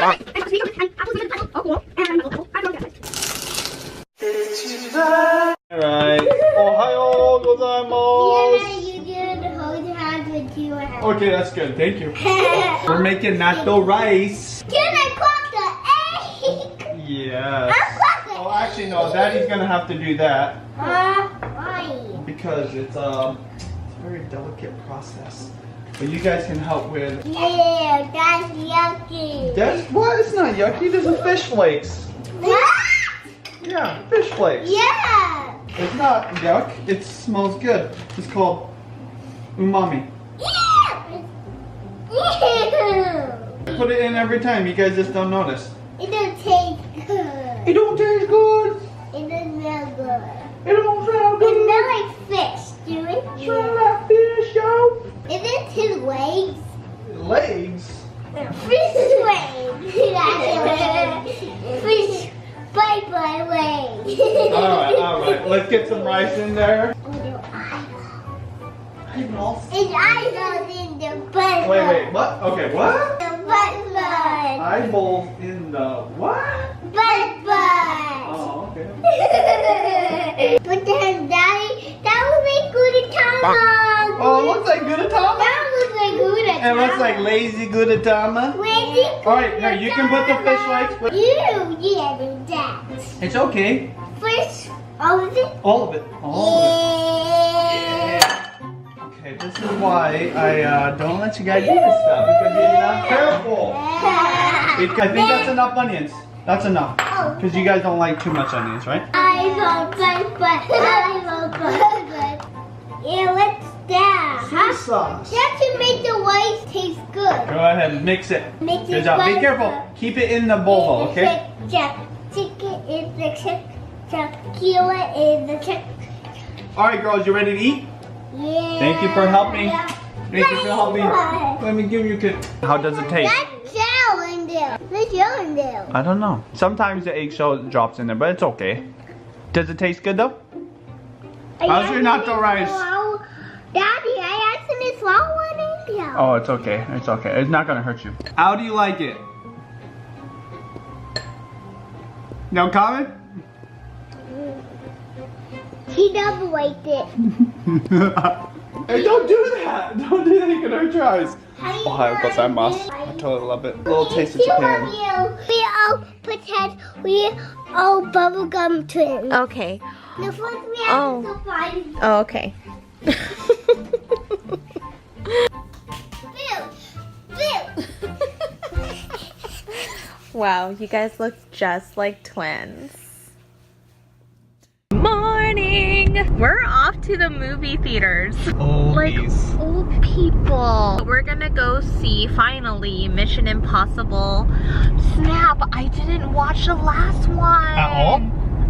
Alright. Ohio gozaimasu. Yeah, you did hold hands with you. Okay, that's good. Thank you. We're making natto rice. Can I crack the egg? Yes. I'll crack the Oh, actually, no. Daddy's gonna have to do that why? because it's a very delicate process. But you guys can help with. Yeah, that's yucky. That's what? It's not yucky. There's a fish flakes. What? Yeah, fish flakes. Yeah. It's not yuck. It smells good. It's called umami. Ew. Put it in every time. You guys just don't notice. It don't taste good. It don't taste good. It doesn't smell good. It don't smell It good. smells like fish, do it? Smell like fish, yo. Is it his legs? Legs. Fish legs. Fish bite my legs. Alright. Let's get some rice in there. Oh, no, Eyeballs. his eyeballs in the butt. Wait. What? Okay, what? The butt bun. Eyeballs in the what? Butt bun. Oh, okay. But then, Daddy, that would make gudetama. Oh, it looks like gudetama. That looks like gudetama. It looks like lazy gudetama. Lazy Alright, here, you can put the fish legs. Yeah, do that. It's okay. Fish, all of it? All of it. All of it. Yeah. Okay, this is why I don't let you guys do this stuff because you're not careful. I think that's enough onions. That's enough. Because you guys don't like too much onions, right? I love but. Yeah, what's that? Soy sauce. That should make the rice taste good. Go ahead and mix it. Make Good job. Be careful. Keep it in the bowl, okay? Chicken is the chick. Tequila is the chick. Alright, girls, you ready to eat? Yeah. Thank you for helping. Thank you for helping. Let me give you a kiss. How does it taste? That's gel in there. There's gel in there. I don't know. Sometimes the eggshell drops in there, but it's okay. Does it taste good though? How's your natto rice? Daddy, I accidentally swallowed one in there. Oh, it's okay. It's okay. It's not gonna hurt you. How do you like it? No comment? He double liked it. Hey, don't do that! Don't do that, you can hurt your eyes. Ohio gozaimasu. I totally love it. A little taste of Japan. We all pretend we all bubblegum twins. Okay. The first we have to find. Oh, okay. Wow, you guys look just like twins. Morning! We're off to the movie theaters. Like old people. We're gonna go see, finally, Mission Impossible. Snap, I didn't watch the last one. At all?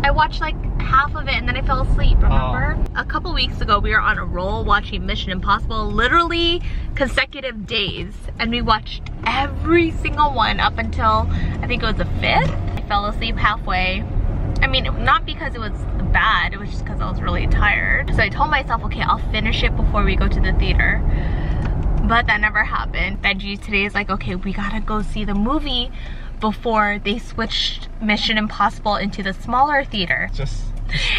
I watched like half of it and then I fell asleep, remember? A couple weeks ago, we were on a roll watching Mission Impossible, literally consecutive days. And we watched every single one up until, I think it was the 5th. I fell asleep halfway. I mean, not because it was bad, it was just because I was really tired. So I told myself, okay, I'll finish it before we go to the theater. But that never happened. Benji today is like, okay, we gotta go see the movie before they switched Mission Impossible into the smaller theater. Just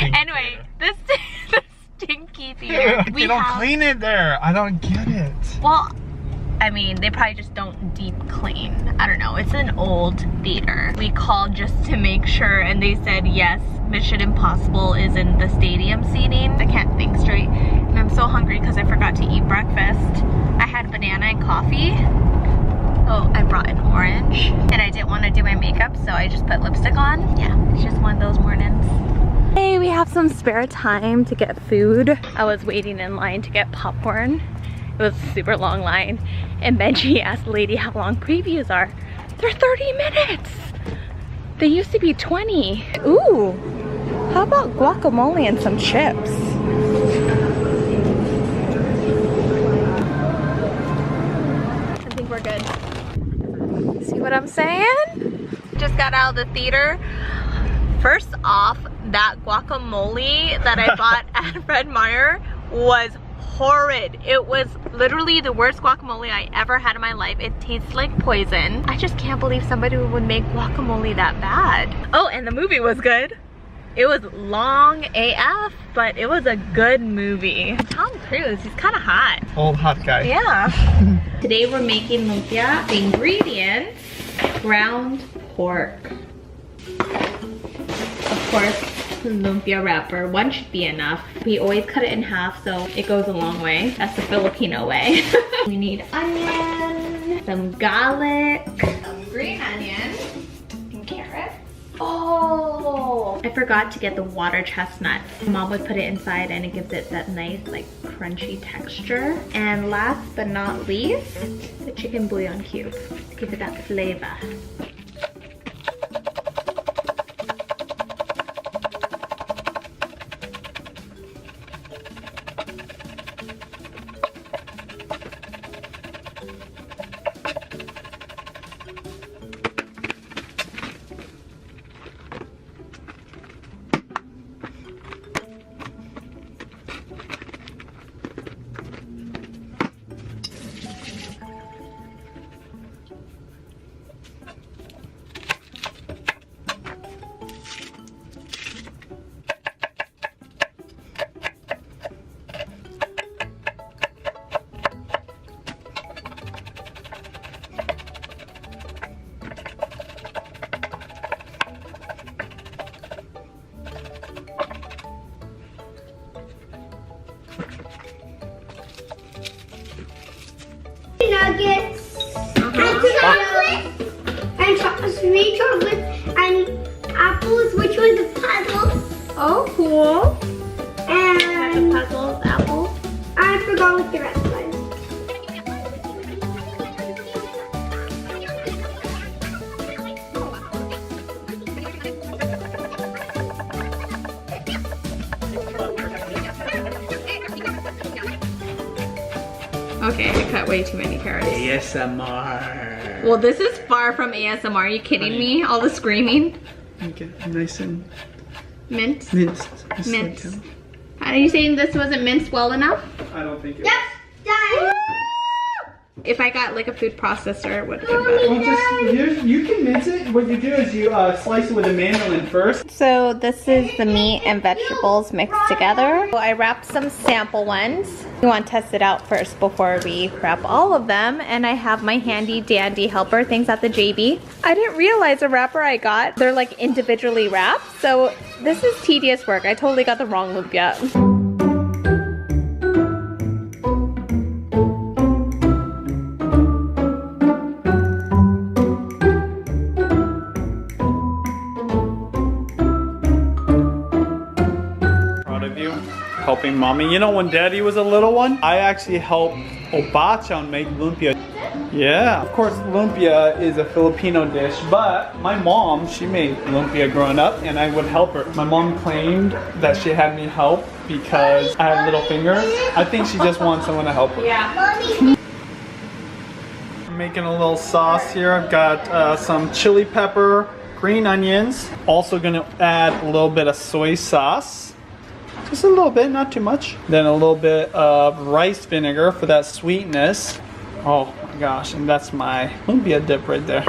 anyway, the stinky theater. They don't clean it there. I don't get it. Well, I mean, they probably just don't deep clean. I don't know. It's an old theater. We called just to make sure and they said yes, Mission Impossible is in the stadium seating. I can't think straight. And I'm so hungry because I forgot to eat breakfast. I had banana and coffee. Oh, I brought an orange. And I didn't want to do my makeup, so I just put lipstick on. Yeah, it's just one of those mornings. Hey, we have some spare time to get food. I was waiting in line to get popcorn. It was a super long line. And Benji asked the lady how long previews are. They're 30 minutes. They used to be 20. Ooh, how about guacamole and some chips? I think we're good. See what I'm saying? Just got out of the theater. First off, that guacamole that I bought at Fred Meyer was horrid. It was literally the worst guacamole I ever had in my life. It tastes like poison. I just can't believe somebody would make guacamole that bad. Oh, and the movie was good. It was long AF, but it was a good movie. Tom Cruise, he's kind of hot. Old hot guy. Yeah. Today we're making lumpia. The ingredients, ground pork. Of course, lumpia wrapper. One should be enough. We always cut it in half so it goes a long way. That's the Filipino way. We need onion, some garlic, some green onion, and carrot. Oh, I forgot to get the water chestnut. Mom would put it inside and it gives it that nice like crunchy texture. And last but not least, the chicken bouillon cube. Give it that flavor. Nuggets and sweet chocolate and apples, which was a puzzle. Oh, cool. And The puzzles, apples. I forgot what the rest was. Okay, I cut way too many carrots. ASMR. Well, this is far from ASMR. Are you kidding me? All the screaming. Okay, nice and Mint. minced. Just Mint. like Are you saying this wasn't minced well enough? I don't think it Yep, done. If I got like a food processor, it would have been better. Well, just you can mince it. What you do is you slice it with a mandolin first. So this is the meat and vegetables mixed together. So I wrapped some sample ones. We want to test it out first before we wrap all of them. And I have my handy dandy helper things at the JB. I didn't realize the wrapper I got, they're like individually wrapped. So this is tedious work. I totally got the wrong lumpia. Helping mommy. You know, when daddy was a little one, I actually helped Obachan make lumpia. Yeah, of course lumpia is a Filipino dish, but my mom, she made lumpia growing up and I would help her. My mom claimed that she had me help because I had little fingers. I think she just wants someone to help her. Yeah. I'm making a little sauce here. I've got some chili pepper, green onions. Also gonna add a little bit of soy sauce. Just a little bit, not too much. Then a little bit of rice vinegar for that sweetness. Oh my gosh, and that's my lumpia dip right there.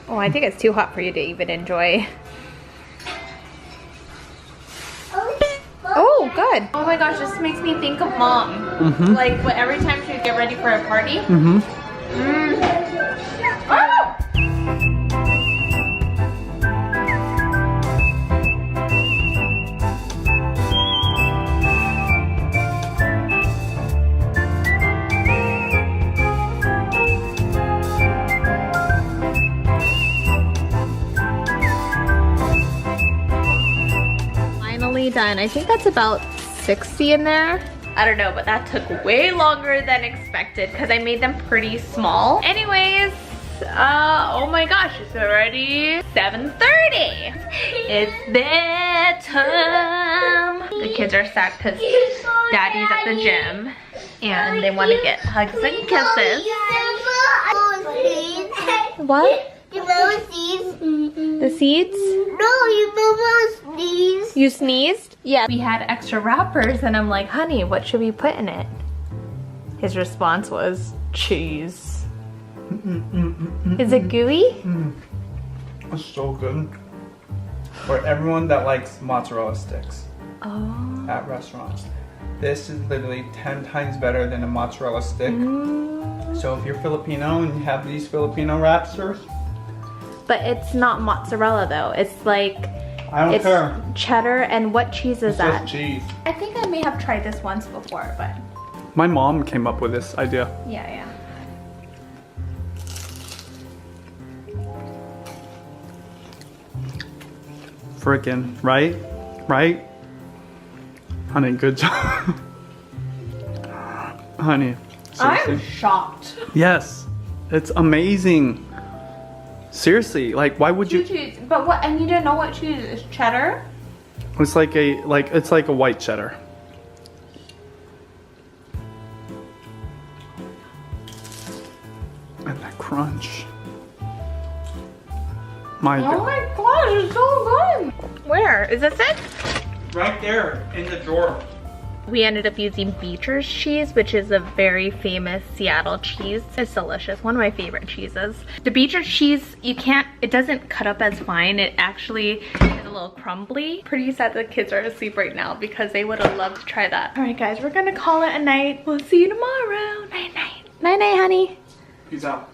Oh, I think it's too hot for you to even enjoy. Oh, good. Oh my gosh, this makes me think of mom. Like every time she would get ready for a party. Oh! Done. I think that's about 60 in there. I don't know, but that took way longer than expected because I made them pretty small. Anyways, oh my gosh, it's already 7:30. It's bedtime. The kids are sad because daddy's at the gym and they want to get hugs and kisses. What? You remember these? The seeds? No, you remember these? You sneezed? Yeah. We had extra wrappers and I'm like, honey, what should we put in it? His response was, cheese. Is it gooey? It's so good. For everyone that likes mozzarella sticks at restaurants. This is literally 10 times better than a mozzarella stick. So if you're Filipino and you have these Filipino wrappers. But it's not mozzarella though. It's like, I don't care. Cheddar. And what cheese is It's that? just cheese. I think I may have tried this once before, but My mom came up with this idea. yeah. Frickin', right? Right? Honey, good job. Honey, seriously. I'm shocked. Yes, it's amazing. Seriously, like why would you? Cheese, but what? And you don't know what cheese is? Cheddar? It's like a white cheddar. And that crunch. My Oh God. my gosh, it's so good. Where? Is this it? Right there in the drawer. We ended up using Beecher's cheese, which is a very famous Seattle cheese. It's delicious, one of my favorite cheeses. The Beecher's cheese, it doesn't cut up as fine. It actually is a little crumbly. Pretty sad the kids are asleep right now because they would have loved to try that. All right guys, we're gonna call it a night. We'll see you tomorrow. Night night. Night night, honey. Peace out.